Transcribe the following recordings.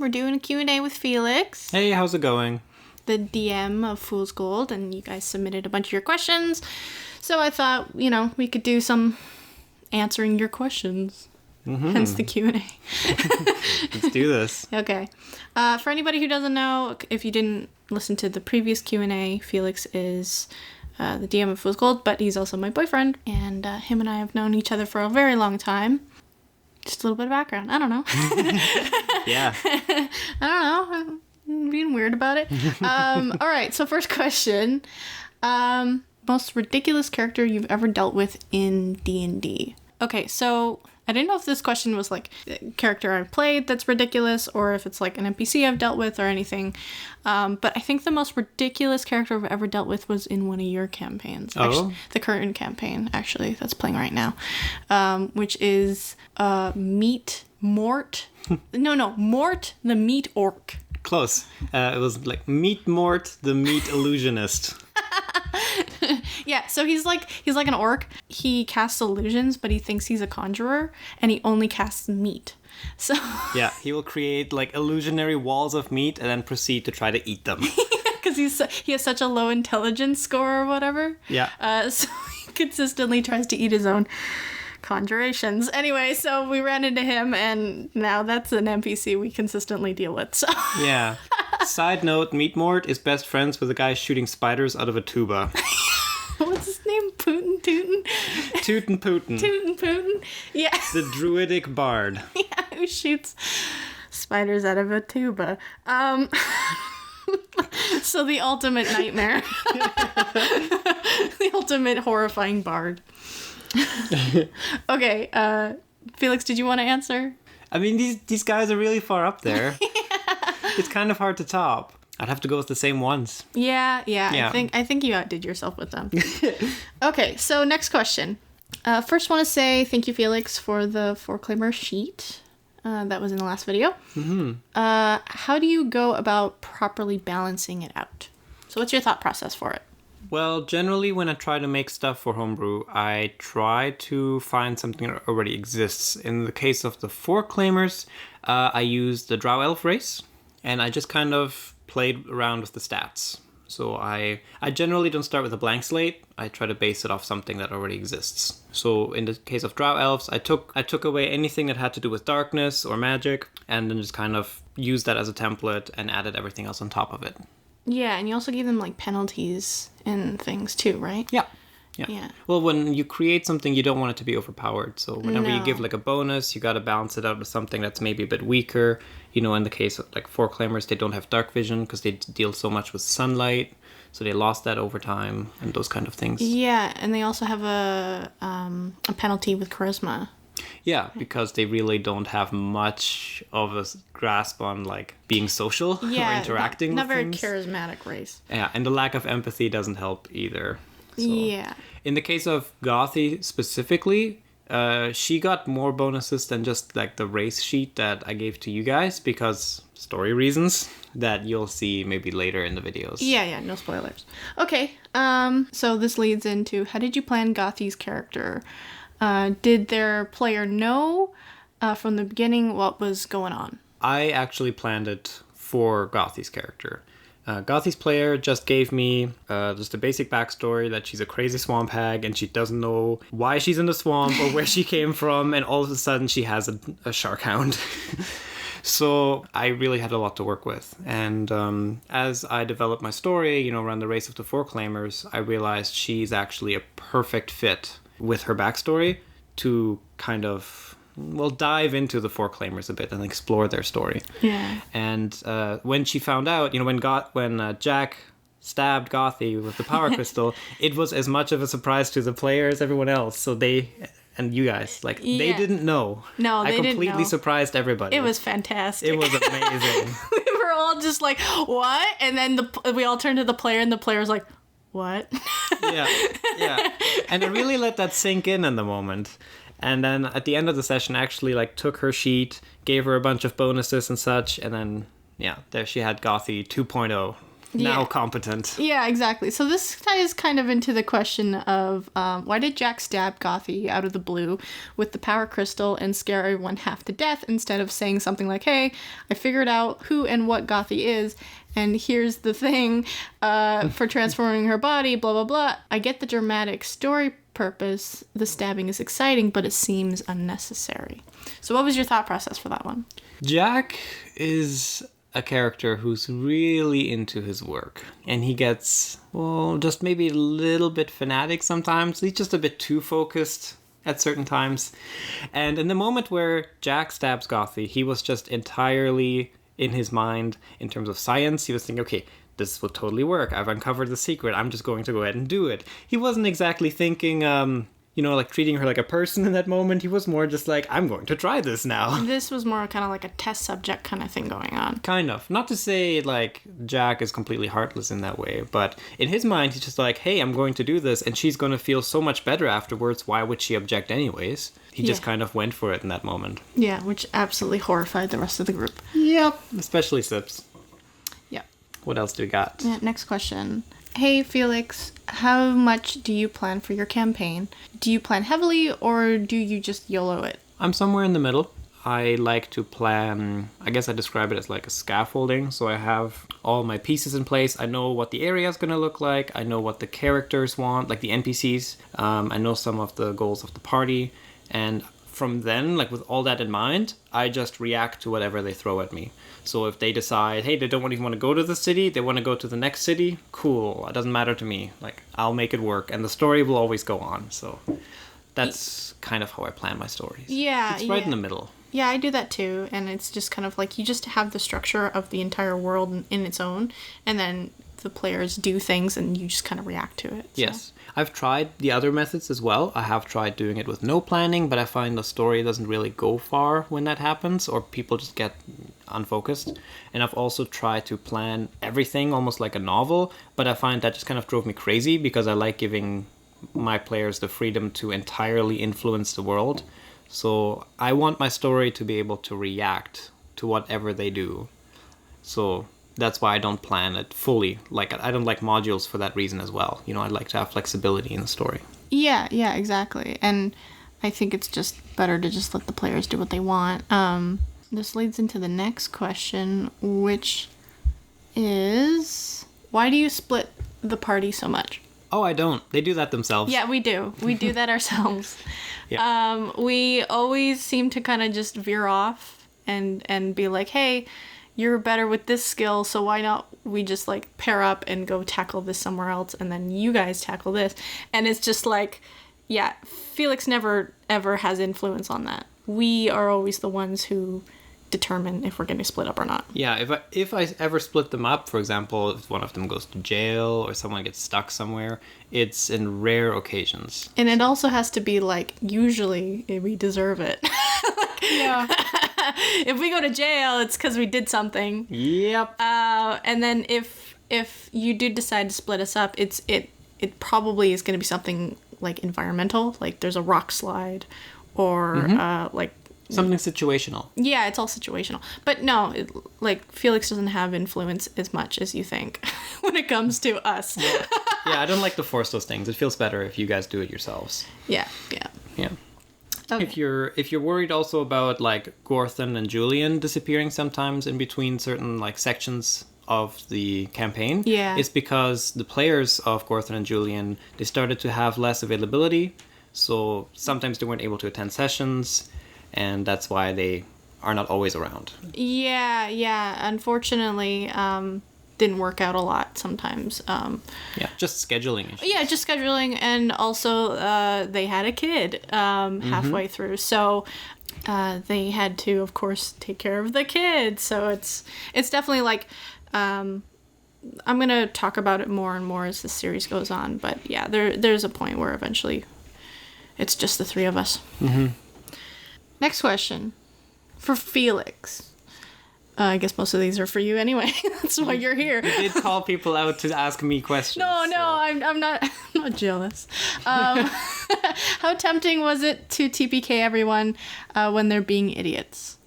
We're doing a Q&A with Felix. Hey, how's it going? The DM of Fool's Gold, and you guys submitted a bunch of your questions. So I thought, we could do some answering your questions. Mm-hmm. Hence the Q&A. Let's do this. Okay. For anybody who doesn't know, if you didn't listen to the previous Q&A, Felix is the DM of Fool's Gold, but he's also my boyfriend, and him and I have known each other for a very long time. Just a little bit of background. I don't know. Yeah. I don't know. I'm being weird about it. All right. So first question. Most ridiculous character you've ever dealt with in D&D. Okay. So I didn't know if this question was like a character I've played that's ridiculous or if it's like an NPC I've dealt with or anything. But I think the most ridiculous character I've ever dealt with was in one of your campaigns. Oh? Actually, the current campaign, actually, that's playing right now. Which is Mort the Meat Orc. Close. It was like Meat Mort, the Meat Illusionist. Yeah, so he's like an orc. He casts illusions, but he thinks he's a conjurer, and he only casts meat. So yeah, he will create like illusionary walls of meat and then proceed to try to eat them. Because he has such a low intelligence score or whatever. Yeah. So he consistently tries to eat his own conjurations. Anyway, so we ran into him, and now that's an NPC we consistently deal with. So yeah. Side note: Meat Mort is best friends with a guy shooting spiders out of a tuba. What's his name? Putin Tootin? Tootin Putin. Tootin Putin. Yeah. The druidic bard. Yeah, who shoots spiders out of a tuba. So the ultimate nightmare. The ultimate horrifying bard. Okay, Felix, did you want to answer? I mean, these guys are really far up there. Yeah. It's kind of hard to top. I'd have to go with the same ones. Yeah. I think you outdid yourself with them. Okay, so next question. First want to say thank you, Felix, for the 4-claimer sheet. That was in the last video. Mm-hmm. How do you go about properly balancing it out? So what's your thought process for it? Well, generally when I try to make stuff for Homebrew, I try to find something that already exists. In the case of the 4-claimers, I used the Drow Elf race, and I just kind of played around with the stats. So I generally don't start with a blank slate. I try to base it off something that already exists. So in the case of Drow Elves, I took away anything that had to do with darkness or magic, and then just kind of used that as a template and added everything else on top of it. Yeah, and you also gave them like penalties and things too, right? Yeah. Yeah. Well, when you create something, you don't want it to be overpowered. So whenever you give like a bonus, you got to balance it out with something that's maybe a bit weaker. In the case of like 4-claimers, they don't have dark vision because they deal so much with sunlight. So they lost that over time and those kind of things. Yeah, and they also have a penalty with charisma. Yeah, because they really don't have much of a grasp on like being social or interacting with things. Not very charismatic race. Yeah, and the lack of empathy doesn't help either. So, yeah. In the case of Gothy specifically, she got more bonuses than just like the race sheet that I gave to you guys because story reasons that you'll see maybe later in the videos. Yeah, no spoilers. Okay, so this leads into how did you plan Gothy's character? Did their player know from the beginning what was going on? I actually planned it for Gothy's character. Gothy's player just gave me just a basic backstory that she's a crazy swamp hag and she doesn't know why she's in the swamp or where she came from, and all of a sudden she has a shark hound. So I really had a lot to work with. And as I developed my story, around the race of the 4-claimers, I realized she's actually a perfect fit with her backstory to kind of dive into the 4-claimers a bit and explore their story. Yeah. And when she found out, when Jack stabbed Gothy with the power crystal, it was as much of a surprise to the player as everyone else. So they and you guys, they didn't know. No, they didn't know. I completely surprised everybody. It was fantastic. It was amazing. We were all just like, what? And then we all turned to the player and the player was like, what? Yeah. And I really let that sink in the moment. And then at the end of the session, I actually took her sheet, gave her a bunch of bonuses and such, and then there she had Gothy 2.0. now competent. Yeah, exactly. So this ties kind of into the question of why did Jack stab Gothy out of the blue with the power crystal and scare everyone half to death instead of saying something like, hey, I figured out who and what Gothy is, and here's the thing for transforming her body, blah, blah, blah. I get the dramatic story purpose. The stabbing is exciting, but it seems unnecessary. So what was your thought process for that one? Jack is a character who's really into his work, and he gets, well, just maybe a little bit fanatic sometimes. He's just a bit too focused at certain times. And in the moment where Jack stabs Gothy, he was just entirely in his mind in terms of science. He was thinking, okay, this will totally work. I've uncovered the secret. I'm just going to go ahead and do it. He wasn't exactly thinking, like treating her like a person in that moment. He was more just like, I'm going to try this now. This was more kind of like a test subject kind of thing going on. Kind of. Not to say like Jack is completely heartless in that way, but in his mind, he's just like, hey, I'm going to do this, and she's going to feel so much better afterwards. Why would she object anyways? He just kind of went for it in that moment. Yeah, which absolutely horrified the rest of the group. Yep. Especially Sips. Yep. What else do we got? Yeah, next question. Hey, Felix, how much do you plan for your campaign? Do you plan heavily, or do you just YOLO it? I'm somewhere in the middle. I like to plan, I guess I describe it as like a scaffolding. So I have all my pieces in place. I know what the area is going to look like. I know what the characters want, like the NPCs. I know some of the goals of the party. And from then, like with all that in mind, I just react to whatever they throw at me. So if they decide, hey, they don't even want to go to the city, they want to go to the next city, cool. It doesn't matter to me. Like, I'll make it work. And the story will always go on. So that's kind of how I plan my stories. Yeah. It's right in the middle. Yeah, I do that too. And it's just kind of like you just have the structure of the entire world in its own. And then the players do things and you just kind of react to it. So. Yes. I've tried the other methods as well. I have tried doing it with no planning, but I find the story doesn't really go far when that happens, or people just get unfocused. And I've also tried to plan everything almost like a novel, but I find that just kind of drove me crazy because I like giving my players the freedom to entirely influence the world. So I want my story to be able to react to whatever they do. So that's why I don't plan it fully. Like, I don't like modules for that reason as well. You know, I'd like to have flexibility in the story. Yeah, exactly. And I think it's just better to just let the players do what they want. This leads into the next question, which is, why do you split the party so much? Oh, I don't. They do that themselves. Yeah, we do. We do that ourselves. Yeah. We always seem to kind of just veer off and be like, hey, you're better with this skill, so why not we just like pair up and go tackle this somewhere else, and then you guys tackle this. And it's just like, yeah, Felix never ever has influence on that. We are always the ones who determine if we're going to split up or not. Yeah, if I ever split them up, for example, if one of them goes to jail or someone gets stuck somewhere, it's in rare occasions. And it also has to be like, usually we deserve it. Yeah. If we go to jail, it's because we did something. Yep. And then if you do decide to split us up, it probably is going to be something like environmental, like there's a rock slide, or like something situational. Yeah, it's all situational. But no, like Felix doesn't have influence as much as you think when it comes to us. Yeah, I don't like to force those things. It feels better if you guys do it yourselves. Yeah. Okay. If you're worried also about like Gorthan and Julian disappearing sometimes in between certain like sections of the campaign, it's because the players of Gorthan and Julian, they started to have less availability, so sometimes they weren't able to attend sessions, and that's why they are not always around. Yeah. Unfortunately, didn't work out a lot sometimes. Just scheduling issues. Yeah, just scheduling, and also they had a kid halfway through, so they had to, of course, take care of the kid. So it's definitely like, I'm gonna talk about it more and more as the series goes on. But yeah, there's a point where eventually it's just the three of us. Mm-hmm. Next question for Felix. I guess most of these are for you anyway. That's why you're here. You did call people out to ask me questions. No, I'm not jealous. How tempting was it to TPK everyone when they're being idiots?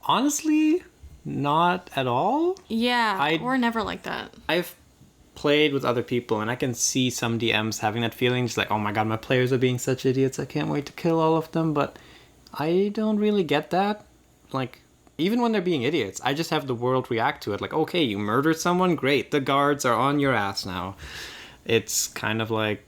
Honestly, not at all. Yeah, we're never like that. I've played with other people, and I can see some DMs having that feeling, just like, oh my god, my players are being such idiots, I can't wait to kill all of them, but I don't really get that. Like, even when they're being idiots, I just have the world react to it, like, okay, you murdered someone, great, the guards are on your ass now. It's kind of like...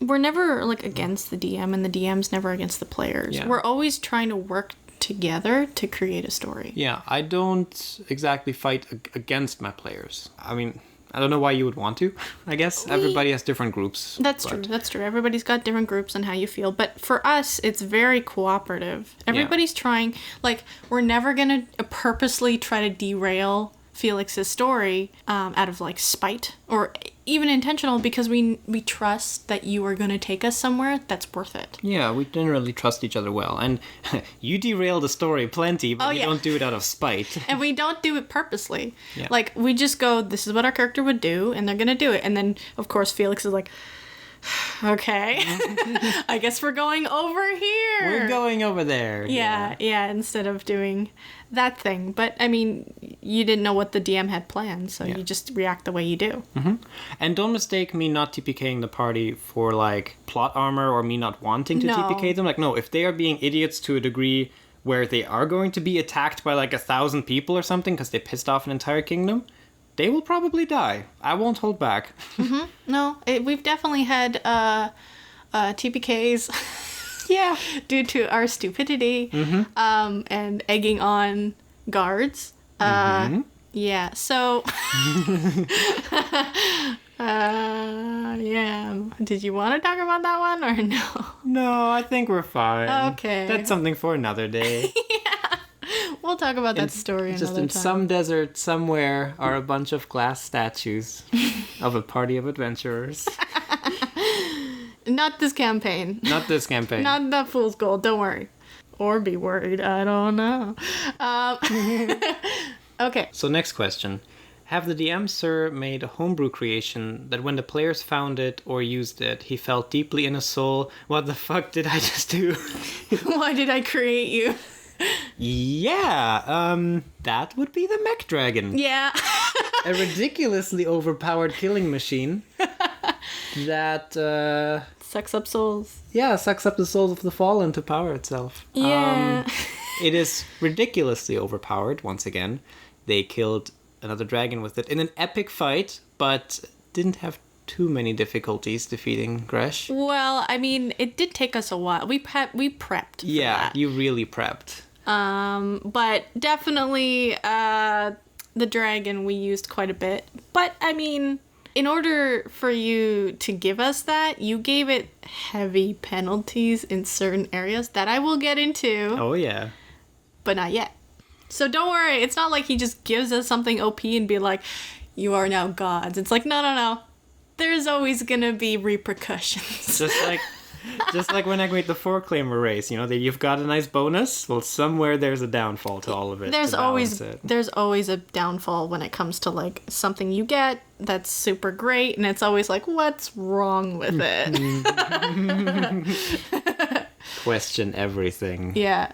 We're never, like, against the DM, and the DM's never against the players. Yeah. We're always trying to work together to create a story. Yeah, I don't exactly fight against my players. I mean, I don't know why you would want to, I guess. Everybody has different groups. That's true. Everybody's got different groups and how you feel. But for us, it's very cooperative. Everybody's trying, like, we're never going to purposely try to derail Felix's story out of, like, spite or even intentional, because we trust that you are going to take us somewhere that's worth it. Yeah, we generally trust each other well. And you derail the story plenty, but you don't do it out of spite. And we don't do it purposely. Yeah. Like, we just go, this is what our character would do, and they're going to do it. And then, of course, Felix is like, okay, I guess we're going over here. We're going over there. Yeah, instead of doing that thing. But, I mean, you didn't know what the DM had planned, so you just react the way you do. Mm-hmm. And don't mistake me not TPKing the party for, like, plot armor or me not wanting to TPK them. Like, no, if they are being idiots to a degree where they are going to be attacked by, like, 1,000 people or something because they pissed off an entire kingdom, they will probably die. I won't hold back. Mm-hmm. No, we've definitely had TPKs due to our stupidity and egging on guards. Yeah, so... Did you want to talk about that one or no? No, I think we're fine. Okay. That's something for another day. We'll talk about that story another time. Just in some desert somewhere are a bunch of glass statues of a party of adventurers. Not this campaign. Not this campaign. Not the Fool's Gold, don't worry. Or be worried, I don't know. Okay. So next question. Have the DM, sir, made a homebrew creation that when the players found it or used it, he felt deeply in his soul, what the fuck did I just do? Why did I create you? Yeah, that would be the mech dragon. Yeah. A ridiculously overpowered killing machine that, sucks up souls. Yeah, sucks up the souls of the fallen to power itself. Yeah. It is ridiculously overpowered, once again. They killed another dragon with it in an epic fight, but didn't have too many difficulties defeating Gresh. Well, I mean, it did take us a while. We prepped for that. You really prepped. But definitely the dragon we used quite a bit. But, I mean, in order for you to give us that, you gave it heavy penalties in certain areas that I will get into. Oh, yeah. But not yet. So don't worry. It's not like he just gives us something OP and be like, you are now gods. It's like, no. There's always gonna be repercussions. Just like when I made the four-claimer race, you know, that you've got a nice bonus. Well, somewhere there's a downfall to all of it. There's always a downfall when it comes to like something you get that's super great, and it's always like, what's wrong with it? Question everything. Yeah.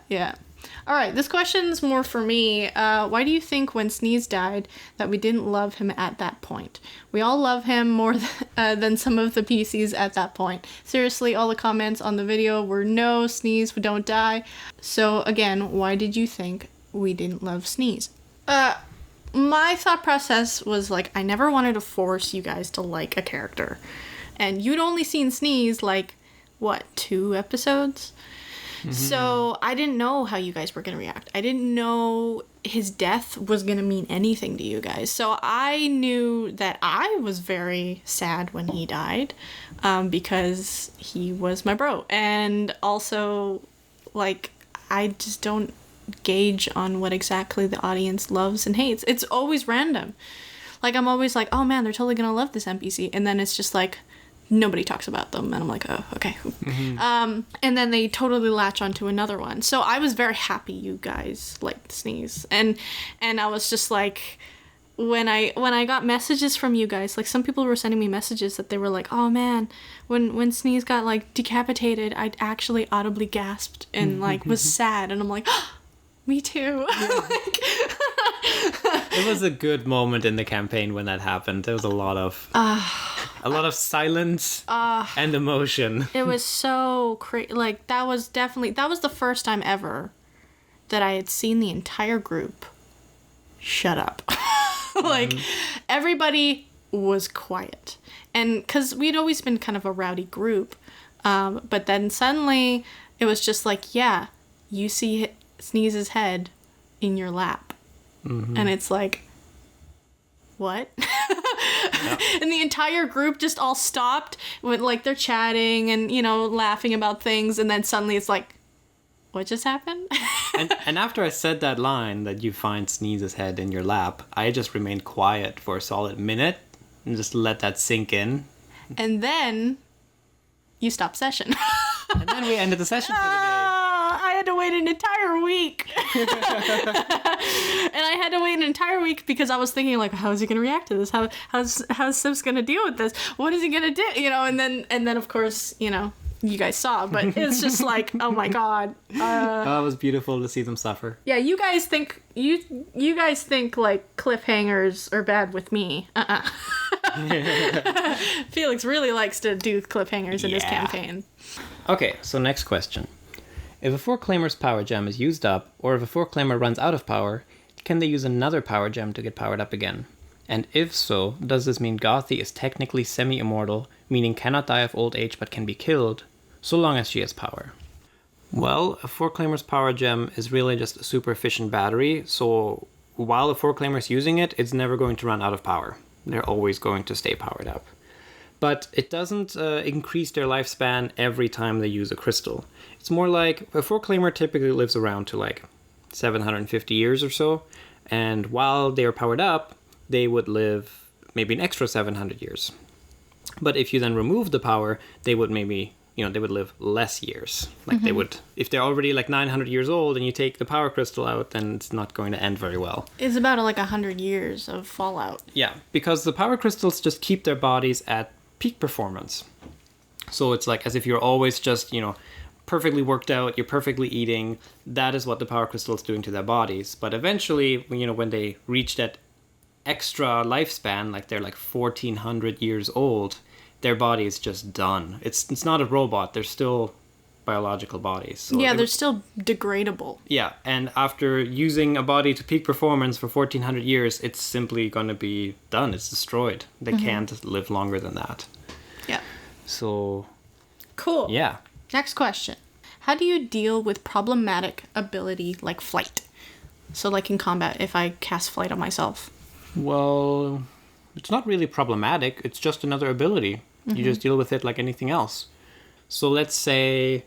All right, this question's more for me. Why do you think when Sneeze died that we didn't love him at that point? We all love him more than some of the PCs at that point. Seriously, all the comments on the video were no, Sneeze don't die. So again, why did you think we didn't love Sneeze? My thought process was like, I never wanted to force you guys to like a character. And you'd only seen Sneeze like, what, 2 episodes? Mm-hmm. So I didn't know how you guys were going to react. I didn't know his death was going to mean anything to you guys. So I knew that I was very sad when he died because he was my bro. And also, like, I just don't gauge on what exactly the audience loves and hates. It's always random. Like, I'm always like, oh man, they're totally going to love this NPC. And then it's just like, nobody talks about them, and I'm like, oh, okay. Mm-hmm. And then they totally latch onto another one. So I was very happy you guys liked Sneeze, and I was just like, when I got messages from you guys, like some people were sending me messages that they were like, oh man, when Sneeze got like decapitated, I actually audibly gasped and like was sad, and I'm like, oh, me too. It was a good moment in the campaign when that happened. There was a lot of silence and emotion. It was so crazy. Like, that was the first time ever that I had seen the entire group shut up. Like, everybody was quiet. And because we'd always been kind of a rowdy group. But then suddenly it was just like, yeah, you see Sneeze's head in your lap. And it's like, what? Yep. And the entire group just all stopped when, like, they're chatting and, you know, laughing about things. And then suddenly it's like, what just happened? and after I said that line that you find Sneeze's head in your lap, I just remained quiet for a solid minute and just let that sink in. And then you stopped session. And then we ended the session for the day. I had to wait an entire week. And I had to wait an entire week because I was thinking, like, how is he going to react to this? How's Sip's going to deal with this? What is he going to do? You know, and then of course, you know, you guys saw, but it's just like, oh my God. It was beautiful to see them suffer. Yeah, you guys think like cliffhangers are bad with me. Felix really likes to do cliffhangers in his campaign. Okay, so next question. If a 4-claimer's power gem is used up, or if a 4-claimer runs out of power, can they use another power gem to get powered up again? And if so, does this mean Gothy is technically semi-immortal, meaning cannot die of old age but can be killed, so long as she has power? Well, a 4-claimer's power gem is really just a super efficient battery, so while a 4-claimer is using it, it's never going to run out of power. They're always going to stay powered up. But it doesn't increase their lifespan every time they use a crystal. It's more like a 4-claimer typically lives around to like 750 years or so, and while they are powered up, they would live maybe an extra 700 years. But if you then remove the power, they would maybe, they would live less years. Like they would, if they're already like 900 years old and you take the power crystal out, then it's not going to end very well. It's about like 100 years of fallout. Yeah, because the power crystals just keep their bodies at peak performance. So it's like as if you're always just, perfectly worked out, you're perfectly eating. That is what the power crystal is doing to their bodies. But eventually, when they reach that extra lifespan, like they're like 1400 years old, their body is just done. It's not a robot. They're still biological bodies. So yeah, they're still degradable. Yeah, and after using a body to peak performance for 1400 years, it's simply going to be done. It's destroyed. They can't live longer than that. Yeah. So... Cool. Yeah. Next question. How do you deal with problematic ability like flight? So like in combat, if I cast flight on myself. Well, it's not really problematic. It's just another ability. You just deal with it like anything else. So let's say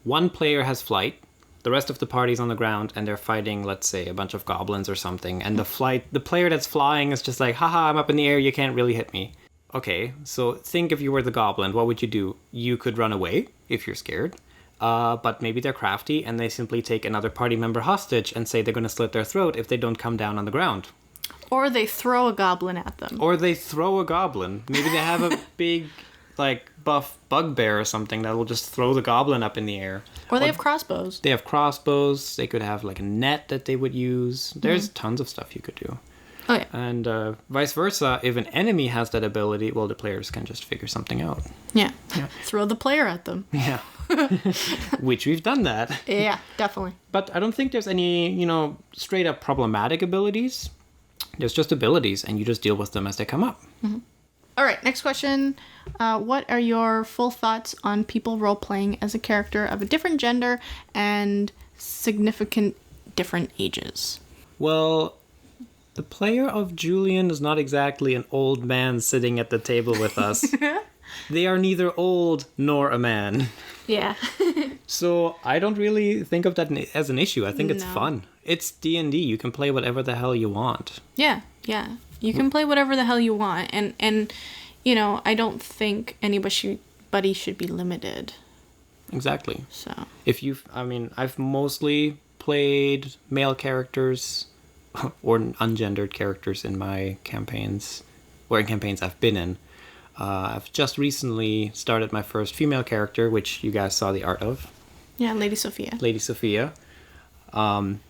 one player has flight, the rest of the party's on the ground, and they're fighting, let's say, a bunch of goblins or something, and the player that's flying is just like, haha, I'm up in the air, you can't really hit me. Okay, so think if you were the goblin, what would you do? You could run away if you're scared, but maybe they're crafty and they simply take another party member hostage and say they're going to slit their throat if they don't come down on the ground. Or they throw a goblin at them. Maybe they have a big, like, buff bugbear or something that will just throw the goblin up in the air. Or they have crossbows. They have crossbows. They could have, like, a net that they would use. There's tons of stuff you could do. Oh, yeah. And vice versa, if an enemy has that ability, well, the players can just figure something out. Yeah. Throw the player at them. Yeah. Which we've done that. Yeah, definitely. But I don't think there's any, straight up problematic abilities. There's just abilities, and you just deal with them as they come up. Mm-hmm. All right, next question. What are your full thoughts on people role-playing as a character of a different gender and significant different ages? Well, the player of Julian is not exactly an old man sitting at the table with us. They are neither old nor a man. Yeah. So I don't really think of that as an issue. I think it's fun. It's D&D. You can play whatever the hell you want. Yeah. You can play whatever the hell you want. And I don't think anybody should be limited. Exactly. So. I've mostly played male characters or ungendered characters in my campaigns, or in campaigns I've been in. I've just recently started my first female character, which you guys saw the art of. Yeah, Lady Sophia.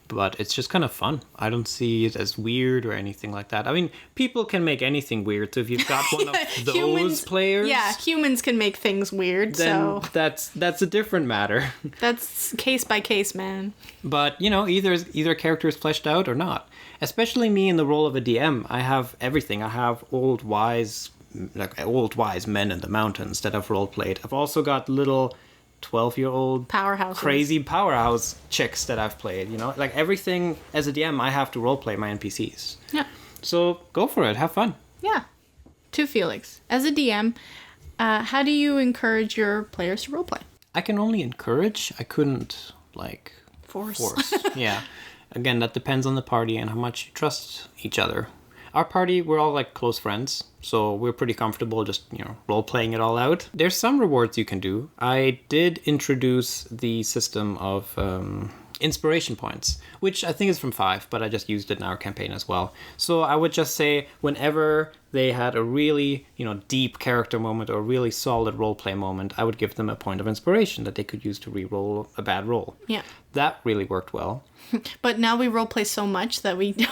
But it's just kind of fun. I don't see it as weird or anything like that. I mean, people can make anything weird. So if you've got one of those players, humans can make things weird. Then so that's a different matter. That's case by case, man. But either character is fleshed out or not. Especially me in the role of a DM, I have everything. I have old wise men in the mountains that I've role played. I've also got little 12-year-old powerhouse crazy powerhouse chicks that I've played. Like everything as a DM, I have to role play my NPCs. Yeah. So go for it. Have fun. Yeah. To Felix, as a DM, how do you encourage your players to roleplay? I can only encourage. I couldn't force. Yeah. Again, that depends on the party and how much you trust each other. Our party, we're all close friends, so we're pretty comfortable just, role playing it all out. There's some rewards you can do. I did introduce the system of inspiration points, which I think is from 5, but I just used it in our campaign as well. So I would just say whenever they had a really, deep character moment or a really solid roleplay moment, I would give them a point of inspiration that they could use to re-roll a bad roll. Yeah. That really worked well. But now we roleplay so much that you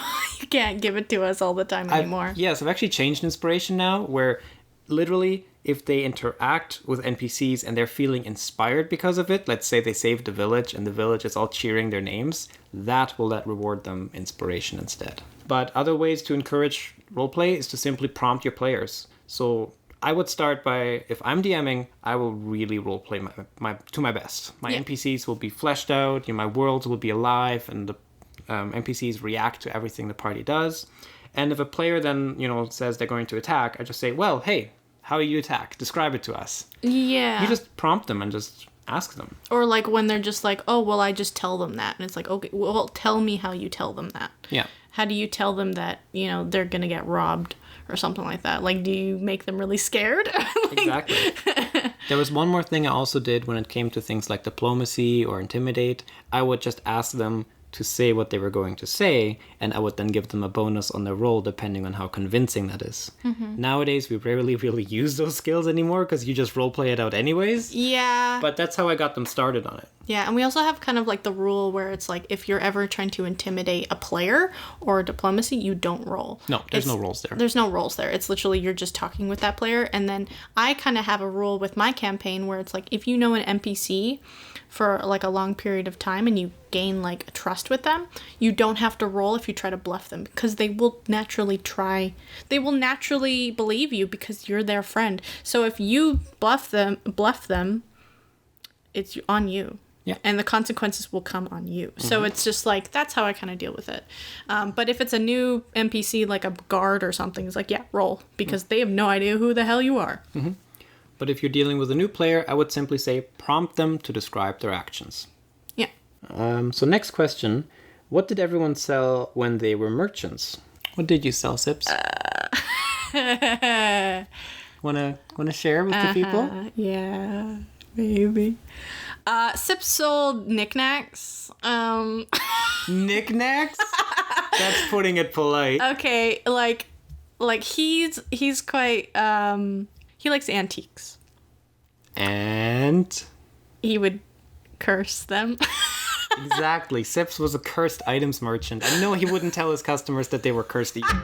can't give it to us all the time anymore. I've actually changed inspiration now, where literally if they interact with NPCs and they're feeling inspired because of it, let's say they saved the village and the village is all cheering their names, that will reward them inspiration instead. But other ways to encourage roleplay is to simply prompt your players. So I would start by, if I'm DMing, I will really roleplay my to my best. My NPCs will be fleshed out, my worlds will be alive, and the NPCs react to everything the party does. And if a player then, says they're going to attack, I just say, well, hey, how do you attack? Describe it to us. Yeah. You just prompt them and just ask them. Or when they're just oh, well, I just tell them that. And it's okay, well, tell me how you tell them that. Yeah. How do you tell them that, they're going to get robbed or something like that? Do you make them really scared? Exactly. There was one more thing I also did when it came to things like diplomacy or intimidate. I would just ask them to say what they were going to say, and I would then give them a bonus on their roll depending on how convincing that is. Mm-hmm. Nowadays, we rarely really use those skills anymore because you just roleplay it out anyways. Yeah. But that's how I got them started on it. Yeah, and we also have kind of the rule where it's if you're ever trying to intimidate a player or diplomacy, you don't roll. No, there's no rolls there. There's no rolls there. It's literally you're just talking with that player. And then I kind of have a rule with my campaign where it's if you know an NPC for a long period of time and you gain a trust with them, you don't have to roll if you try to bluff them, because they will naturally believe you because you're their friend. So if you bluff them, it's on you. Yeah. And the consequences will come on you. Mm-hmm. So it's just that's how I kind of deal with it. But if it's a new NPC, like a guard or something, it's roll, because they have no idea who the hell you are. Mm-hmm. But if you're dealing with a new player, I would simply say prompt them to describe their actions. Yeah. So next question. What did everyone sell when they were merchants? What did you sell, Sips? Wanna share with the people? Yeah, maybe. Sips sold knickknacks. Knickknacks? That's putting it polite. Okay, he's quite he likes antiques. And he would curse them. Exactly. Sips was a cursed items merchant. I know he wouldn't tell his customers that they were cursed either.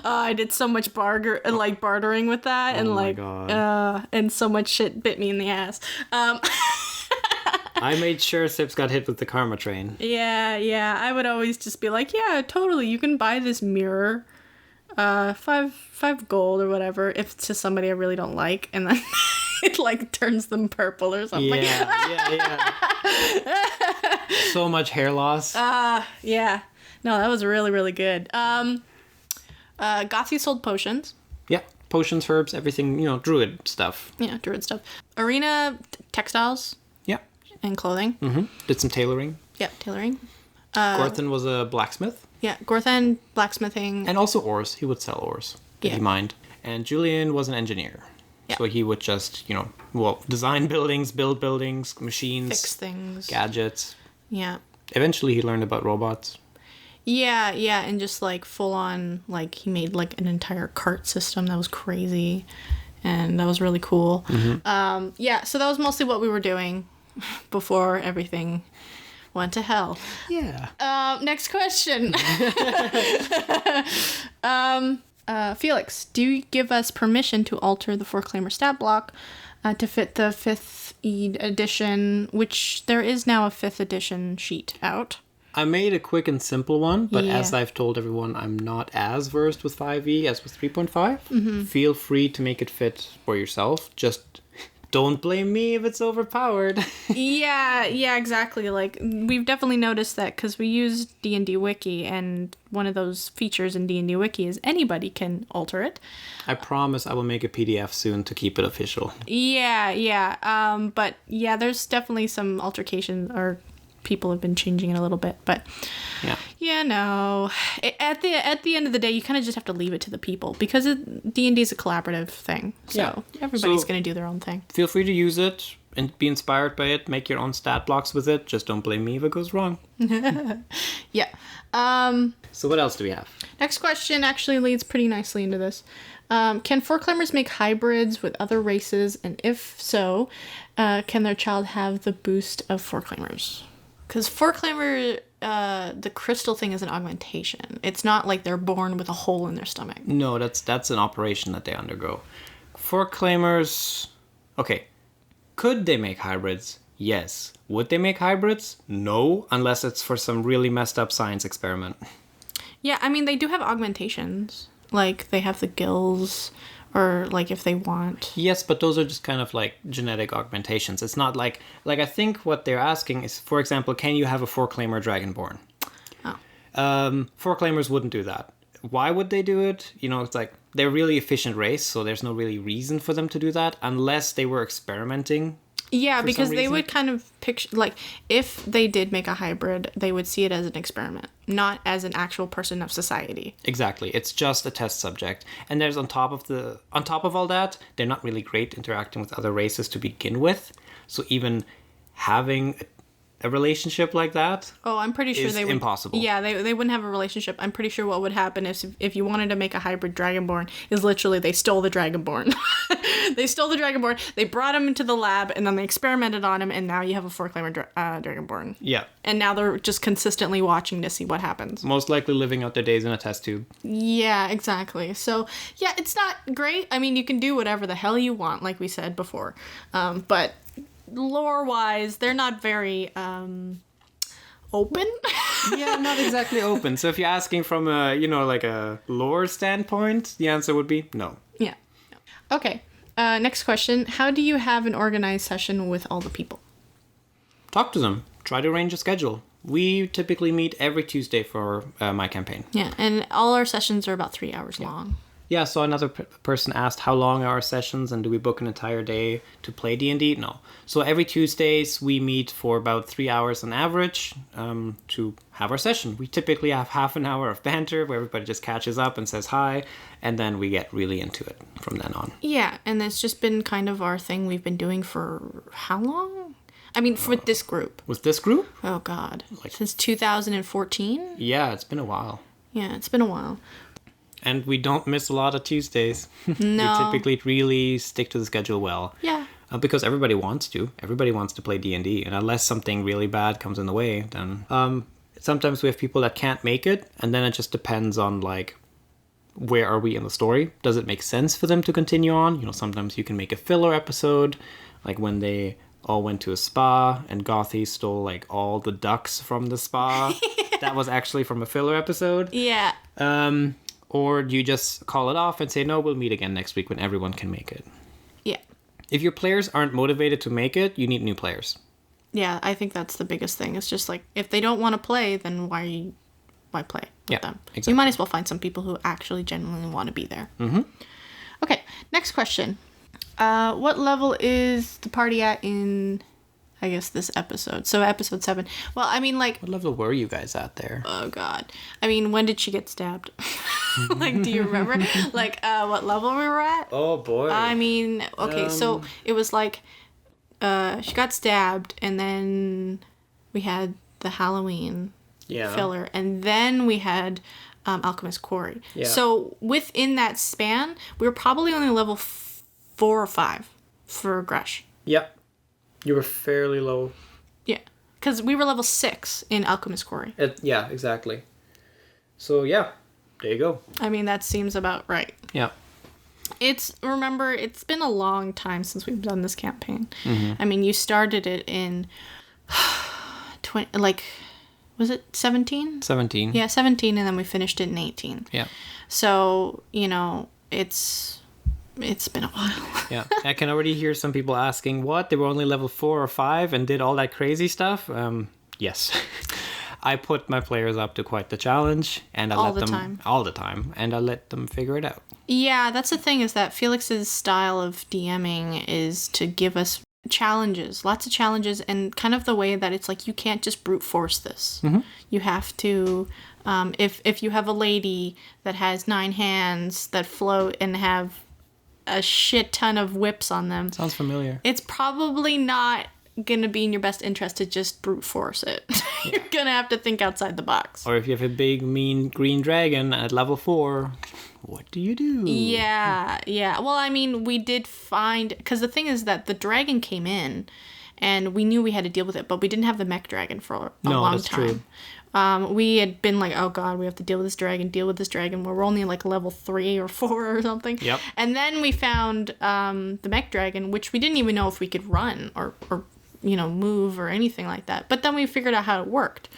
I did so much bartering with that, and my God. And so much shit bit me in the ass. I made sure Sips got hit with the karma train. Yeah. I would always just be yeah, totally. You can buy this mirror, 5 gold or whatever, if it's to somebody I really don't like, and then it turns them purple or something. Yeah. So much hair loss. Yeah. No, that was really, really good. Gothy sold potions. Yeah, potions, herbs, everything, druid stuff. Yeah, druid stuff. Arena textiles. Yeah. And clothing. Mm-hmm. Did some tailoring. Yeah, tailoring. Gorthan was a blacksmith. Yeah, Gorthan, blacksmithing. And also ores. He would sell ores. Did he mind? And Julian was an engineer. Yeah. So he would just, design buildings, build buildings, machines. Fix things. Gadgets. Yeah. Eventually he learned about robots. Yeah, and just full on, he made an entire cart system that was crazy, and that was really cool. Mm-hmm. Yeah, so that was mostly what we were doing. before everything went to hell. Yeah. Next question. Felix, do you give us permission to alter the Foreclaimer stat block to fit the 5th edition, which there is now a 5th edition sheet out? I made a quick and simple one, but Yeah. as I've told everyone, I'm not as versed with 5e as with 3.5. Feel free to make it fit for yourself. Just don't blame me if it's overpowered. Yeah, exactly. Like, we've definitely noticed that because we use D&D Wiki, and one of those features in D&D Wiki is anybody can alter it. I promise I will make a PDF soon to keep it official. Yeah. But yeah, there's definitely some altercations, or people have been changing it a little bit. But Yeah. no. At the end of the day, you kind of just have to leave it to the people, because D&D is a collaborative thing. So everybody's going to do their own thing. Feel free to use it and be inspired by it. Make your own stat blocks with it. Just don't blame me if it goes wrong. Yeah. So what else do we have? Next question actually leads pretty nicely into this. Can Foreclaimers make hybrids with other races? And if so, can their child have the boost of Foreclaimers? Because Foreclaimer, the crystal thing is an augmentation. It's not like they're born with a hole in their stomach. No, that's an operation that they undergo. Foreclaimers... Okay. Could they make hybrids? Yes. Would they make hybrids? No, unless it's for some really messed up science experiment. Yeah, I mean, they do have augmentations. Like, they have the gills, or, like, if they want. Yes, but those are just kind of like genetic augmentations. It's not like I think what they're asking is, for example, can you have a Foreclaimer Dragonborn? Oh. Foreclaimers wouldn't do that. Why would they do it? You know, it's like they're a really efficient race, so there's no really reason for them to do that unless they were experimenting. Yeah, for because some they reason. would kind of picture, like, if they did make a hybrid, they would see it as an experiment, not as an actual person of society. Exactly. It's just a test subject. And there's on top of all that, they're not really great interacting with other races to begin with. So even having a relationship like that Oh, I'm pretty sure is they would. impossible. Yeah, they wouldn't have a relationship. I'm pretty sure what would happen is if you wanted to make a hybrid Dragonborn is literally they stole the Dragonborn. They stole the Dragonborn, they brought him into the lab, and then they experimented on him, and now you have a Foreclaimer Dragonborn. Yeah. And now they're just consistently watching to see what happens. Most likely living out their days in a test tube. Yeah, exactly. So, yeah, it's not great. I mean, you can do whatever the hell you want, like we said before. But lore-wise, they're not very open. Yeah, not exactly open. So if you're asking from a, like a lore standpoint, the answer would be no. Yeah. Okay. Next question. How do you have an organized session with all the people? Talk to them. Try to arrange a schedule. We typically meet every Tuesday for my campaign. Yeah, and all our sessions are about 3 hours long. Yeah, so another person asked how long are our sessions and do we book an entire day to play D&D? No. So every Tuesdays we meet for about 3 hours on average to have our session. We typically have half an hour of banter where everybody just catches up and says hi, and then we get really into it from then on. Yeah, and it's just been kind of our thing we've been doing for how long? I mean, for this group. With this group? Oh, God. Since 2014? Yeah, it's been a while. Yeah, it's been a while. And we don't miss a lot of Tuesdays. No. We typically really stick to the schedule well. Yeah. Because everybody wants to. Everybody wants to play D&D. And unless something really bad comes in the way, then... sometimes we have people that can't make it. And then it just depends on, like, where are we in the story? Does it make sense for them to continue on? Sometimes you can make a filler episode. Like when they all went to a spa and Gothy stole, like, all the ducks from the spa. That was actually from a filler episode. Yeah. Or do you just call it off and say, no, we'll meet again next week when everyone can make it? Yeah. If your players aren't motivated to make it, you need new players. Yeah, I think that's the biggest thing. It's just like, if they don't want to play, then why play with them? Exactly. You might as well find some people who actually genuinely want to be there. Mm-hmm. Okay, next question. What level is the party at in, I guess, this episode? So episode 7. Well, I mean, like... What level were you guys at there? Oh, God. I mean, when did she get stabbed? Like, do you remember? Like, what level we were at? Oh, boy. I mean, okay, so it was like, she got stabbed, and then we had the Halloween filler, and then we had Alchemist Quarry. Yeah. So within that span, we were probably only level 4 or 5 for Gresh. Yep. You were fairly low. Yeah. Because we were level 6 in Alchemist Quarry. Yeah, exactly. So, yeah. There you go. I mean, that seems about right. Yeah. Remember, it's been a long time since we've done this campaign. I mean, you started it in, was it 17? 17. Yeah, 17, and then we finished it in 18. Yeah. So, it's been a while. Yeah. I can already hear some people asking, what? They were only level 4 or 5 and did all that crazy stuff? Yes. I put my players up to quite the challenge, and I let them all the time, and I let them figure it out. Yeah, that's the thing, is that Felix's style of DMing is to give us challenges, lots of challenges, and kind of the way that it's like you can't just brute force this. You have to, if you have a lady that has 9 hands that float and have a shit ton of whips on them. Sounds familiar. It's probably not gonna be in your best interest to just brute force it. You're gonna have to think outside the box. Or if you have a big mean green dragon at level 4, what do you do? Yeah. Well, I mean, we did find, because the thing is that the dragon came in and we knew we had to deal with it, but we didn't have the mech dragon for a long time. True. We had been like, oh god, we have to deal with this dragon, where we're only like level 3 or 4 or something. Yep. And then we found the mech dragon, which we didn't even know if we could run or move or anything like that. But then we figured out how it worked.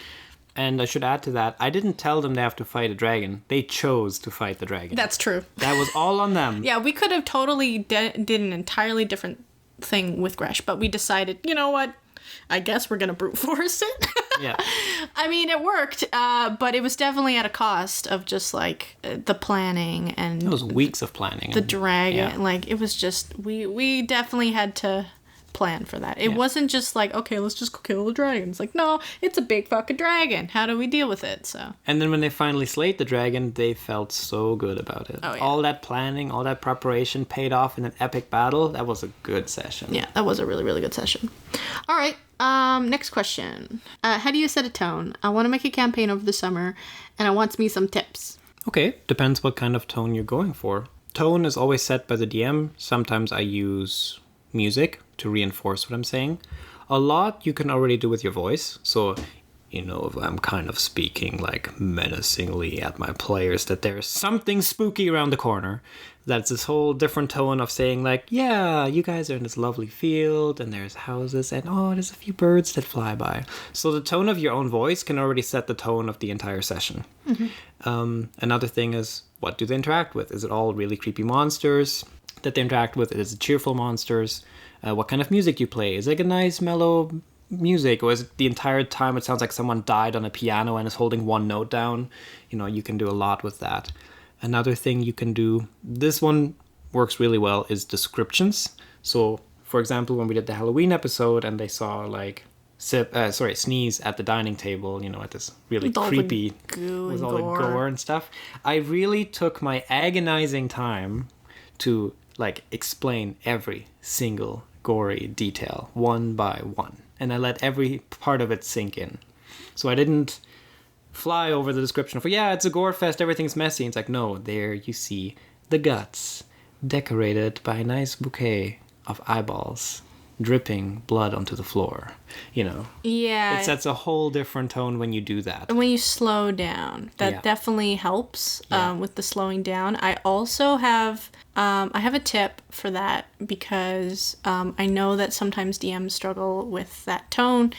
And I should add to that, I didn't tell them they have to fight a dragon. They chose to fight the dragon. That's true. That was all on them. Yeah, we could have totally did an entirely different thing with Gresh, but we decided, you know what? I guess we're going to brute force it. Yeah. I mean, it worked, but it was definitely at a cost of just, like, the planning and... It was weeks of planning. The dragon. Yeah. Like, it was just... We definitely had to plan for that. It wasn't just like, okay, let's just go kill the dragon. It's like, no, it's a big fucking dragon. How do we deal with it? So. And then when they finally slayed the dragon, they felt so good about it. Oh, yeah. All that planning, all that preparation paid off in an epic battle. That was a good session. Yeah, that was a really, really good session. All right. Next question. How do you set a tone? I want to make a campaign over the summer, and I want me some tips. Okay, depends what kind of tone you're going for. Tone is always set by the DM. Sometimes I use music to reinforce what I'm saying. A lot you can already do with your voice. So, if I'm kind of speaking like menacingly at my players that there's something spooky around the corner, that's this whole different tone of saying like, yeah, you guys are in this lovely field and there's houses and there's a few birds that fly by. So the tone of your own voice can already set the tone of the entire session. Another thing is, what do they interact with? Is it all really creepy monsters that they interact with? Is it cheerful monsters? What kind of music you play? Is it like a nice mellow music, or is it the entire time it sounds like someone died on a piano and is holding one note down? You can do a lot with that. Another thing you can do, this one works really well, is descriptions. So, for example, when we did the Halloween episode and they saw like sneeze at the dining table, at this really creepy with all the gore and stuff. I really took my agonizing time to like explain every single gory detail one by one, and I let every part of it sink in. So I didn't fly over the description of, it's a gore fest, everything's messy. It's like, no, there you see the guts decorated by a nice bouquet of eyeballs dripping blood onto the floor. Yeah, it sets a whole different tone when you do that. And when you slow down, that definitely helps with the slowing down. I also have I have a tip for that, because I know that sometimes DMs struggle with that tone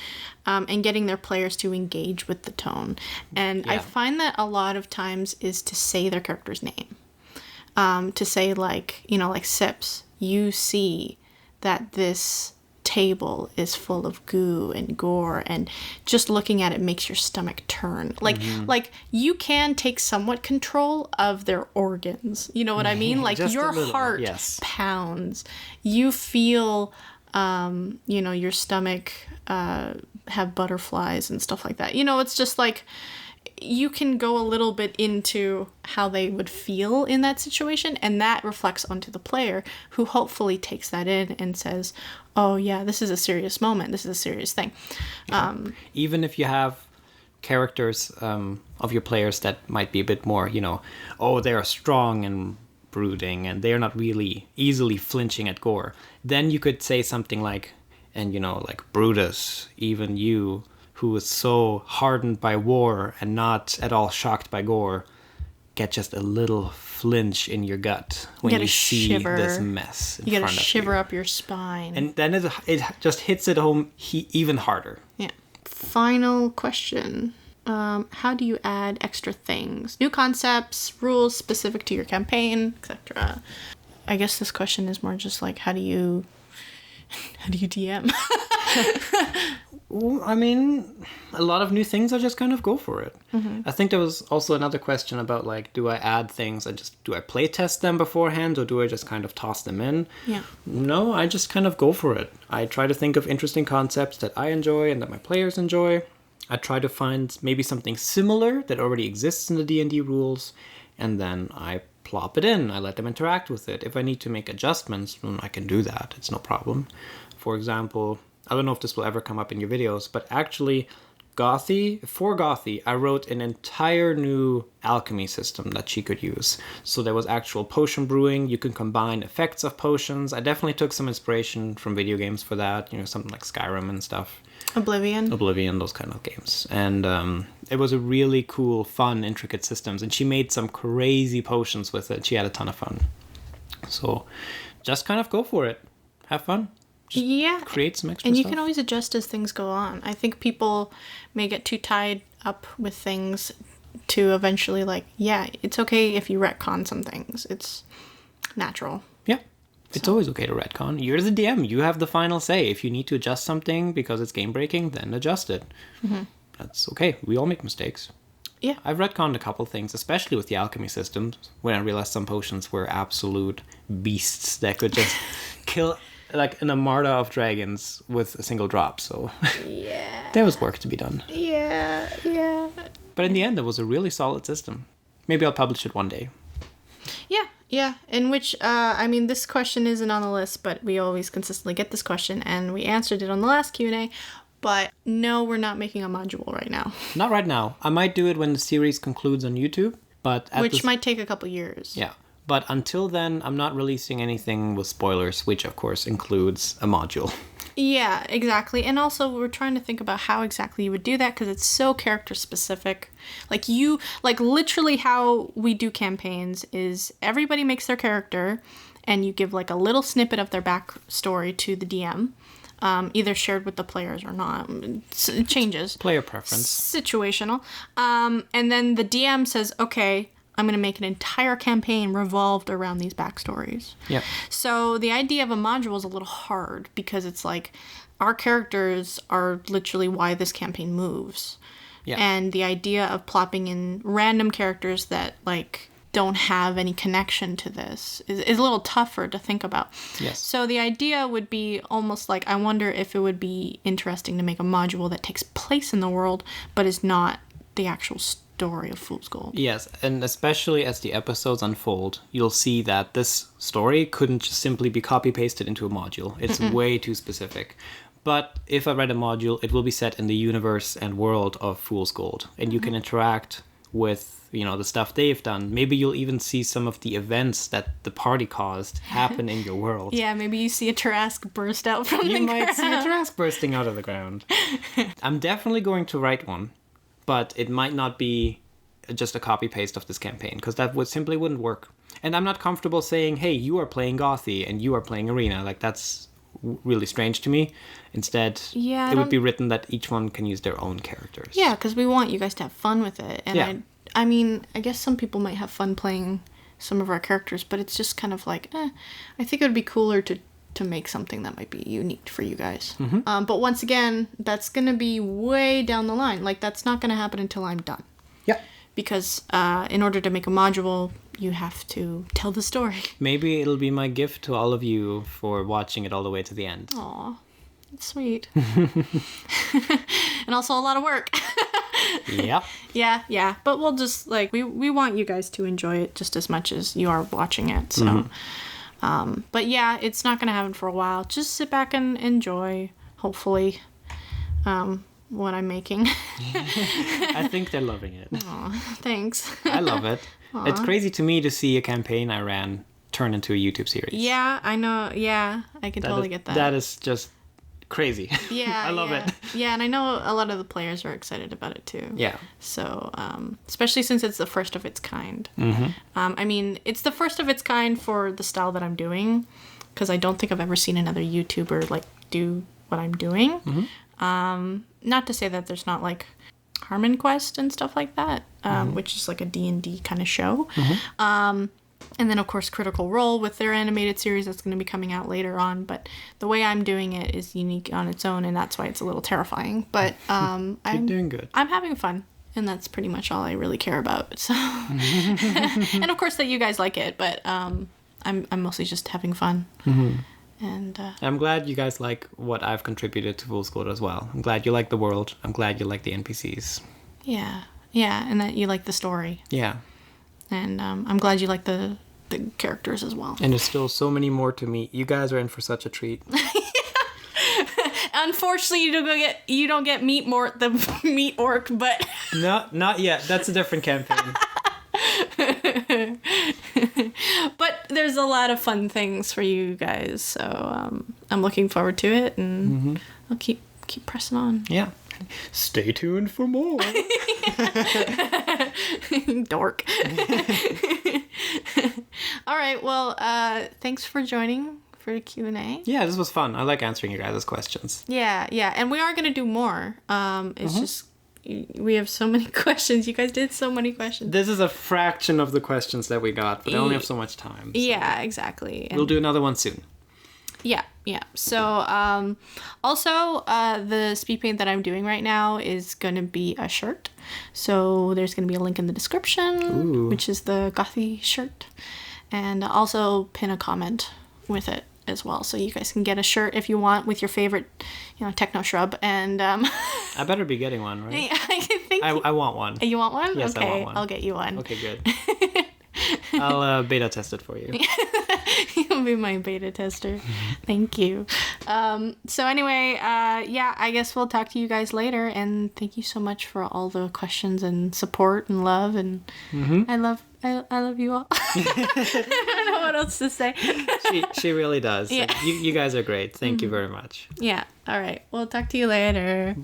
and getting their players to engage with the tone. And I find that a lot of times is to say their character's name. To say like Sips, you see that this table is full of goo and gore, and just looking at it makes your stomach turn. Like you can take somewhat control of their organs. You know what I mean? Like your heart pounds. You feel your stomach have butterflies and stuff like that. It's just like you can go a little bit into how they would feel in that situation, and that reflects onto the player, who hopefully takes that in and says, oh yeah, this is a serious moment, this is a serious thing. Even if you have characters of your players that might be a bit more, they're strong and brooding and they're not really easily flinching at gore, then you could say something like, And, like Brutus, even you, who is so hardened by war and not at all shocked by gore, get just a little flinch in your gut when you see this mess in front of you. You get a shiver up your spine. And then it just hits it home even harder. Yeah. Final question. How do you add extra things? New concepts, rules specific to your campaign, etc. I guess this question is more just like, how do you DM? I mean, a lot of new things, I just kind of go for it. Mm-hmm. I think there was also another question about, like, do I add things and do I play test them beforehand, or do I just kind of toss them in? Yeah. No, I just kind of go for it. I try to think of interesting concepts that I enjoy and that my players enjoy. I try to find maybe something similar that already exists in the D&D rules, and then I plop it in. I let them interact with it. If I need to make adjustments, then I can do that. It's no problem. For example, I don't know if this will ever come up in your videos, but actually, for Gothy, I wrote an entire new alchemy system that she could use. So there was actual potion brewing. You can combine effects of potions. I definitely took some inspiration from video games for that, something like Skyrim and stuff. Oblivion, those kind of games. And it was a really cool, fun, intricate systems. And she made some crazy potions with it. She had a ton of fun. So just kind of go for it. Have fun. Just create some extra stuff. And you stuff. can always adjust as things go on. I think people may get too tied up with things to eventually it's okay if you retcon some things. It's natural. Yeah. It's always okay to retcon. You're the DM. You have the final say. If you need to adjust something because it's game breaking, then adjust it. Mm-hmm. That's okay. We all make mistakes. Yeah. I've retconned a couple things, especially with the alchemy systems, when I realized some potions were absolute beasts that could just kill like an armada of dragons with a single drop. So there was work to be done. Yeah. But in the end, it was a really solid system. Maybe I'll publish it one day. Yeah. In which, this question isn't on the list, but we always consistently get this question, and we answered it on the last Q&A. But no, we're not making a module right now. Not right now. I might do it when the series concludes on YouTube, but which might take a couple years. Yeah. But until then, I'm not releasing anything with spoilers, which of course includes a module. Yeah, exactly. And also we're trying to think about how exactly you would do that, because it's so character specific. Literally how we do campaigns is everybody makes their character and you give a little snippet of their backstory to the DM. Either shared with the players or not. It changes. Player preference. Situational. And then the DM says, okay, I'm going to make an entire campaign revolved around these backstories. Yeah. So the idea of a module is a little hard, because it's our characters are literally why this campaign moves. Yeah. And the idea of plopping in random characters that don't have any connection to this is a little tougher to think about. Yes. So the idea would be almost I wonder if it would be interesting to make a module that takes place in the world, but is not the actual story of Fool's Gold. Yes, and especially as the episodes unfold, you'll see that this story couldn't just simply be copy-pasted into a module. It's way too specific. But if I write a module, it will be set in the universe and world of Fool's Gold, and you can interact with the stuff they've done. Maybe you'll even see some of the events that the party caused happen in your world. Yeah, maybe you see a Tarrasque burst out from the ground. You might see a Tarrasque bursting out of the ground. I'm definitely going to write one, but it might not be just a copy-paste of this campaign, because that simply wouldn't work. And I'm not comfortable saying, hey, you are playing Gothy and you are playing Arena. That's really strange to me. Instead, it would be written that each one can use their own characters. Yeah, because we want you guys to have fun with it. And I guess some people might have fun playing some of our characters, but it's just kind of I think it would be cooler to make something that might be unique for you guys. Mm-hmm. But once again, that's going to be way down the line. That's not going to happen until I'm done. Yeah. Because in order to make a module, you have to tell the story. Maybe it'll be my gift to all of you for watching it all the way to the end. Aw, that's sweet. And also a lot of work. Yep. Yeah. But we'll just, we want you guys to enjoy it just as much as you are watching it. So, but yeah, it's not going to happen for a while. Just sit back and enjoy, hopefully, what I'm making. I think they're loving it. Aw, thanks. I love it. Aww. It's crazy to me to see a campaign I ran turn into a YouTube series. Yeah, I know. Yeah, I can totally get that. That is just crazy. Yeah, I love it. Yeah, and I know a lot of the players are excited about it too. Yeah. So, especially since it's the first of its kind. Mm-hmm. I mean, it's the first of its kind for the style that I'm doing, because I don't think I've ever seen another YouTuber like do what I'm doing. Mm-hmm. Not to say that there's not like Harmon Quest and stuff like that, which is like a D&D kind of show. Mm-hmm. And then, of course, Critical Role with their animated series that's going to be coming out later on. But the way I'm doing it is unique on its own, and that's why it's a little terrifying. But I'm doing good. I'm having fun, and that's pretty much all I really care about. So, and of course that you guys like it, but I'm mostly just having fun. Mm-hmm. And I'm glad you guys like what I've contributed to Fool's Gold as well. I'm glad you like the world. I'm glad you like the NPCs. Yeah, and that you like the story. Yeah. And I'm glad you like the characters as well. And there's still so many more to meet. You guys are in for such a treat. Unfortunately, you don't get the meat orc, but No, not yet. That's a different campaign. But there's a lot of fun things for you guys, so I'm looking forward to it, and I'll keep pressing on. Yeah. Stay tuned for more. Dork. All right, well, thanks for joining for the Q&A. Yeah, this was fun. I like answering you guys' questions. Yeah, and we are going to do more. It's just, we have so many questions. You guys did so many questions. This is a fraction of the questions that we got, but I only have so much time. So yeah, exactly. We'll do another one soon. Yeah. So, also, the speed paint that I'm doing right now is going to be a shirt. So there's going to be a link in the description, which is the Gothy shirt. And I'll also pin a comment with it as well. So you guys can get a shirt if you want with your favorite, techno shrub. And, I better be getting one, right? I think I want one. You want one? Yes, okay, I want one. I'll get you one. Okay, good. I'll beta test it for you. You'll be my beta tester. Thank you. So anyway, I guess we'll talk to you guys later. And thank you so much for all the questions and support and love. And I love you all. I don't know what else to say. She really does. Yeah. You guys are great. Thank you very much. Yeah. All right. We'll talk to you later.